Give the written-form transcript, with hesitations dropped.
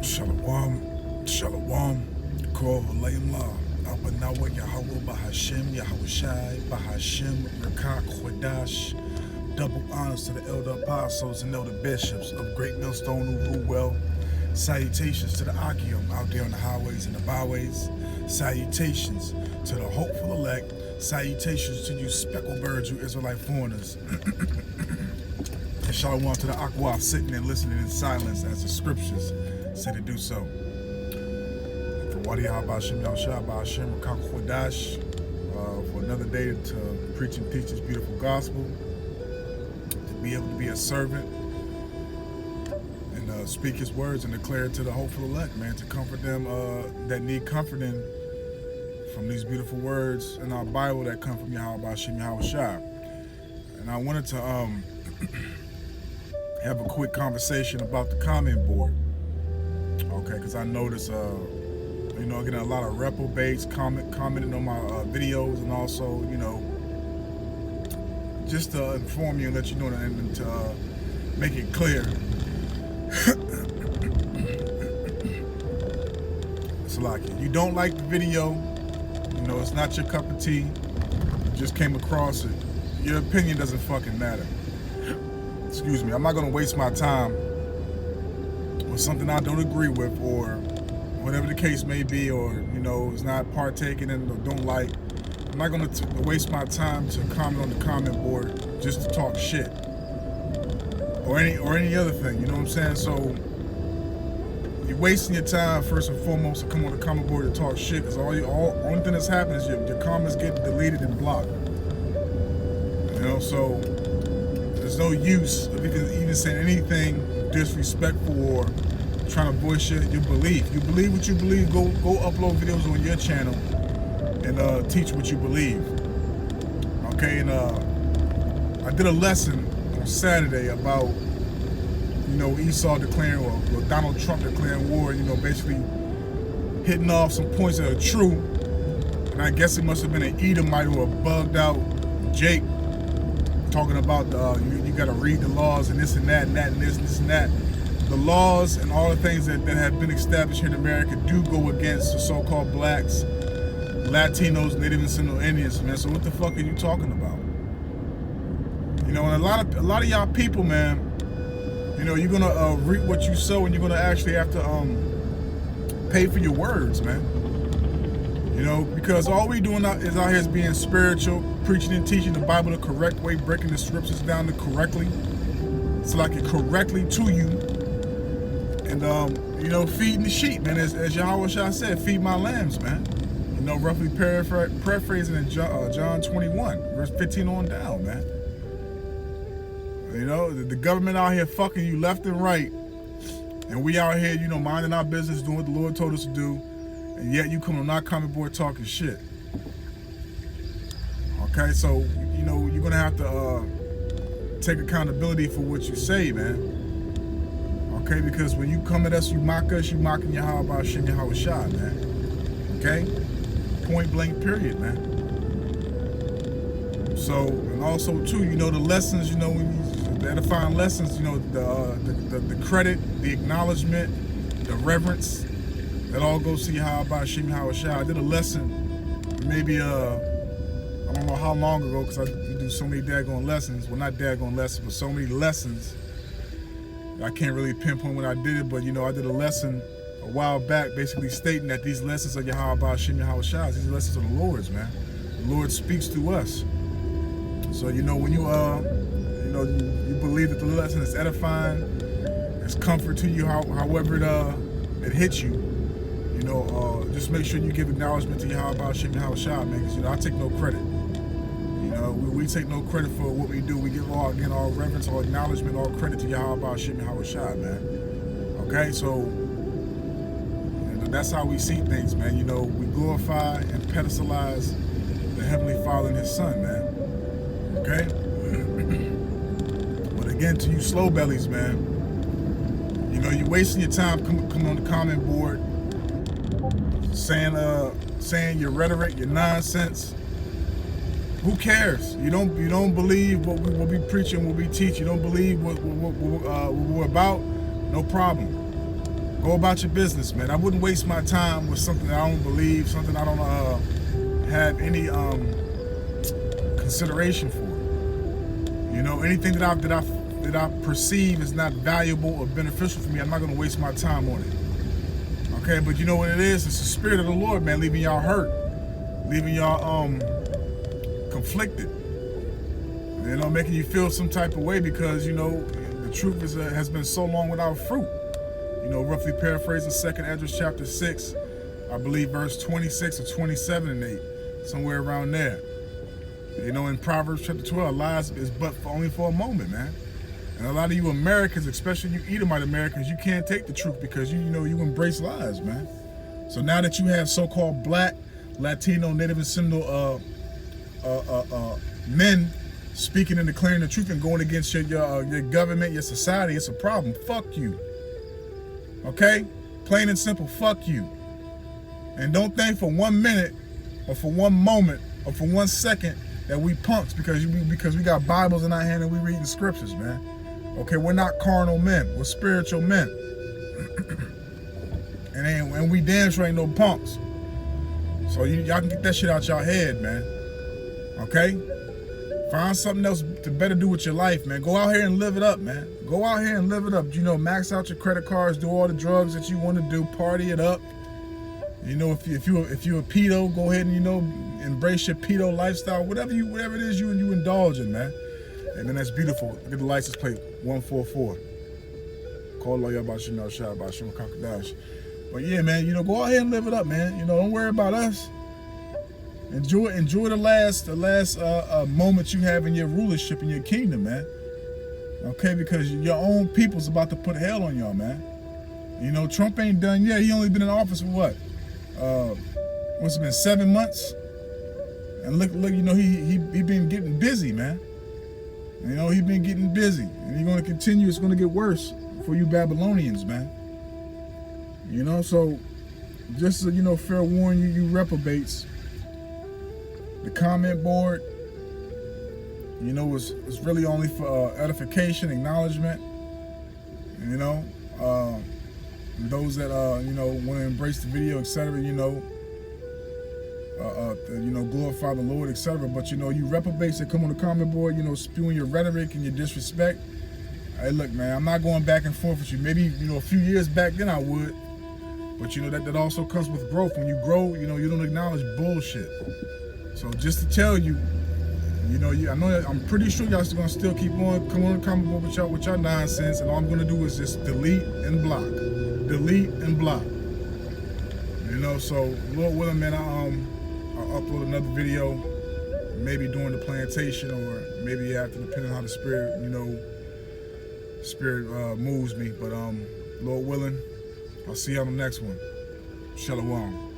Shalom, Shalom, Kol Halayim La, Abanawa Yahweh Bahashem, Yahweh Shai, Bahashem, Rakak Chodash. Double honors to the elder apostles and elder bishops of Great Millstone who rule well. Salutations to the Akim out there on the highways and the byways. Salutations to the hopeful elect. Salutations to you speckled birds, you Israelite foreigners. And shalom to the Aqua sitting and listening in silence as the scriptures say to do so. For another day to preach and teach this beautiful gospel, to be able to be a servant and speak his words and declare it to the hopeful elect, man, to comfort them that need comforting from these beautiful words in our Bible that come from Yahweh Hashem, Yahweh Shai. And I wanted to have a quick conversation about the comment board. Okay, because I noticed, getting a lot of reprobates commenting on my videos, and also, just to inform you and let you know and to make it clear. It's like, you don't like the video, it's not your cup of tea, you just came across it, your opinion doesn't fucking matter. Excuse me, I'm not gonna waste my time with something I don't agree with, or whatever the case may be, or is not partaking in or don't like. I'm not gonna waste my time to comment on the comment board just to talk shit, or any other thing. You know what I'm saying? So you're wasting your time first and foremost to come on the comment board to talk shit, because only thing that's happening is your comments get deleted and blocked. So there's no use of even saying anything disrespectful or trying to voice your belief. You believe what you believe, go upload videos on your channel and teach what you believe. Okay, and I did a lesson on Saturday about Esau declaring, or Donald Trump declaring war, basically hitting off some points that are true. And I guess it must have been an Edomite or a bugged out Jake talking about you got to read the laws and this and that and that and this and that. The laws and all the things that have been established here in America do go against the so-called blacks, Latinos, Native and Seminole Indians, man. So what the fuck are you talking about? And a lot of y'all people, man, you're gonna reap what you sow, and you're gonna actually have to pay for your words, man. Because all we doing is out here is being spiritual, preaching and teaching the Bible the correct way, breaking the scriptures down correctly, so like it correctly to you, and feeding the sheep, man. As Yahweh Shai said, feed my lambs, man. Roughly paraphrasing in John 21, verse 15 on down, man. The government out here fucking you left and right, and we out here, minding our business, doing what the Lord told us to do, and yet you come on our comment board talking shit. Okay, so you're gonna have to take accountability for what you say, man. Okay, because when you come at us, you mock us, you mocking Yahweh Hashem, Yahweh Shai, man. Okay, point blank, period, man. So, and also too, the lessons, the edifying lessons, the credit, the acknowledgement, the reverence, that all goes to Yahweh Hashem, Yahweh Shai. I did a lesson, maybe I don't know how long ago, because I do so many daggone lessons. Well, not daggone lessons, but so many lessons. I can't really pinpoint when I did it, but I did a lesson a while back, basically stating that these lessons are Yahweh Hashem, Yahweh Shai. These lessons are the Lord's, man. The Lord speaks to us. So when you you believe that the lesson is edifying, it's comfort to you, however it hits you. Just make sure you give acknowledgement to Yahweh Hashem, Yahweh Shai, man, because I take no credit. We take no credit for what we do. We give all reverence, all acknowledgement, all credit to Yahweh Hashem, Yahweh Shai, man. Okay, so that's how we see things, man. We glorify and pedestalize the Heavenly Father and His Son, man. Okay? But again, to you slow bellies, man, you're wasting your time coming on the comment board, saying your rhetoric, your nonsense. Who cares? You don't believe what we preaching, what we teach. You don't believe what we're about. No problem. Go about your business, man. I wouldn't waste my time with something that I don't believe, something I don't have any consideration for. You know, anything that I perceive is not valuable or beneficial for me, I'm not going to waste my time on it. Okay, but you know what it is? It's the Spirit of the Lord, man, leaving y'all hurt, leaving y'all conflicted. You know, making you feel some type of way because, you know, the truth has been so long without fruit. You know, roughly paraphrasing 2nd Esdras chapter 6, I believe verse 26 or 27 and 8, somewhere around there. You know, in Proverbs chapter 12, lies is but only for a moment, man. And a lot of you Americans, especially you Edomite Americans, you can't take the truth because you embrace lies, man. So now that you have so-called black, Latino, Native and Seminole men speaking and declaring the truth and going against your government, your society, it's a problem. Fuck you. Okay? Plain and simple, fuck you. And don't think for 1 minute or for 1 moment or for 1 second that we punks because we got Bibles in our hand and we reading scriptures, man. Okay, we're not carnal men, we're spiritual men. and we damn sure ain't no punks. So y'all can get that shit out y'all head, man. Okay? Find something else to better do with your life, man. Go out here and live it up, man. Go out here and live it up. You know, max out your credit cards, do all the drugs that you want to do, party it up. You know, if you're a pedo, go ahead and, you know, embrace your pedo lifestyle, whatever it is you indulge in, man. And then that's beautiful. Look at the license plate, 144. Call lawyer about Chanel Shah, about Shimon Kakadash. But yeah, man, you know, go out here and live it up, man. You know, don't worry about us. Enjoy the last moments you have in your rulership in your kingdom, man. Okay, because your own people's about to put hell on y'all, man. You know, Trump ain't done yet. He only been in office for what? What's it been, 7 months? And look, you know, he been getting busy, man. You know, he been getting busy, and he's gonna continue. It's gonna get worse for you Babylonians, man. You know, so just so you know, fair warn you reprobates. The comment board, you know, was really only for edification, acknowledgement. You know, those that you know, want to embrace the video, etc. You know, glorify the Lord, etc. But you know, you reprobates that come on the comment board, you know, spewing your rhetoric and your disrespect. Hey, look, man, I'm not going back and forth with you. Maybe, you know, a few years back then I would, but you know that also comes with growth. When you grow, you know, you don't acknowledge bullshit. So just to tell you, you know, I'm pretty sure y'all gonna still keep on, come on the comment board with y'all nonsense, and all I'm gonna do is just delete and block. Delete and block. You know, so Lord willing, man, I'll upload another video, maybe during the plantation or maybe after, depending on how the spirit, you know, moves me. But Lord willing, I'll see you on the next one. Shalom.